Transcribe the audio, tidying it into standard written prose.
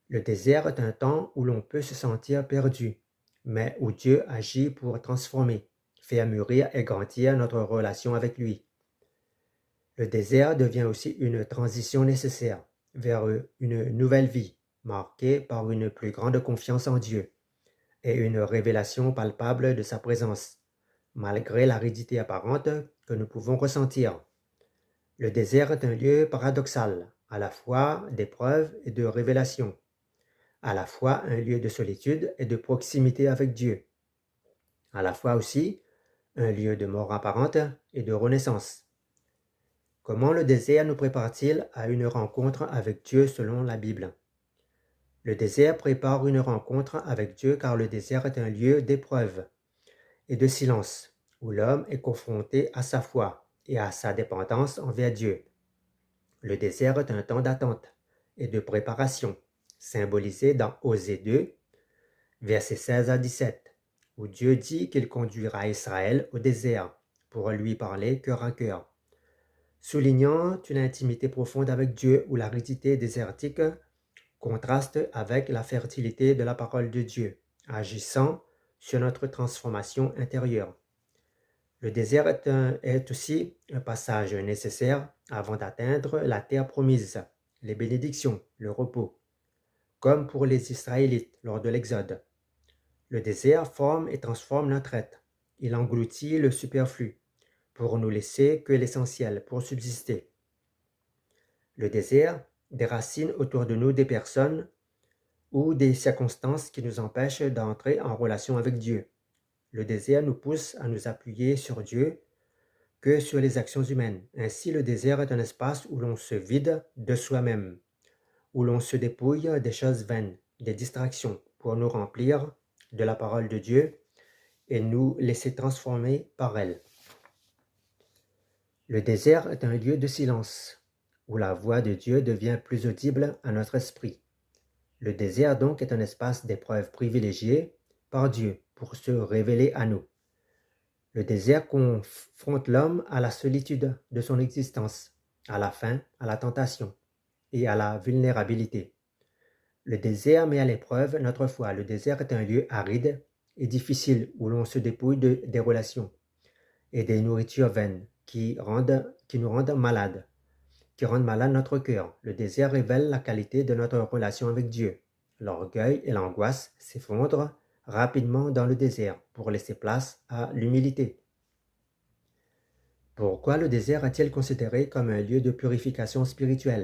Le désert est un temps où l'on peut se sentir perdu, mais où Dieu agit pour transformer, faire mûrir et grandir notre relation avec lui. Le désert devient aussi une transition nécessaire vers une nouvelle vie, marquée par une plus grande confiance en Dieu et une révélation palpable de sa présence, malgré l'aridité apparente que nous pouvons ressentir. Le désert est un lieu paradoxal, à la fois d'épreuve et de révélation, à la fois un lieu de solitude et de proximité avec Dieu, à la fois aussi un lieu de mort apparente et de renaissance. Comment le désert nous prépare-t-il à une rencontre avec Dieu selon la Bible? Le désert prépare une rencontre avec Dieu car le désert est un lieu d'épreuve et de silence, où l'homme est confronté à sa foi et à sa dépendance envers Dieu. Le désert est un temps d'attente et de préparation, symbolisé dans Osée 2, versets 16 à 17, où Dieu dit qu'il conduira Israël au désert pour lui parler cœur à cœur, soulignant une intimité profonde avec Dieu où l'aridité désertique contraste avec la fertilité de la parole de Dieu, agissant sur notre transformation intérieure. Le désert est aussi un passage nécessaire avant d'atteindre la terre promise, les bénédictions, le repos, comme pour les Israélites lors de l'Exode. Le désert forme et transforme notre être. Il engloutit le superflu pour nous laisser que l'essentiel pour subsister. Le désert déracine autour de nous des personnes ou des circonstances qui nous empêchent d'entrer en relation avec Dieu. Le désert nous pousse à nous appuyer sur Dieu que sur les actions humaines. Ainsi, le désert est un espace où l'on se vide de soi-même, où l'on se dépouille des choses vaines, des distractions, pour nous remplir de la parole de Dieu et nous laisser transformer par elle. Le désert est un lieu de silence, où la voix de Dieu devient plus audible à notre esprit. Le désert donc est un espace d'épreuve privilégié par Dieu pour se révéler à nous. Le désert confronte l'homme à la solitude de son existence, à la faim, à la tentation et à la vulnérabilité. Le désert met à l'épreuve notre foi. Le désert est un lieu aride et difficile où l'on se dépouille des relations et des nourritures vaines qui nous rendent malades, qui rendent malade notre cœur. Le désert révèle la qualité de notre relation avec Dieu. L'orgueil et l'angoisse s'effondrent rapidement dans le désert pour laisser place à l'humilité. Pourquoi le désert est-il considéré comme un lieu de purification spirituelle?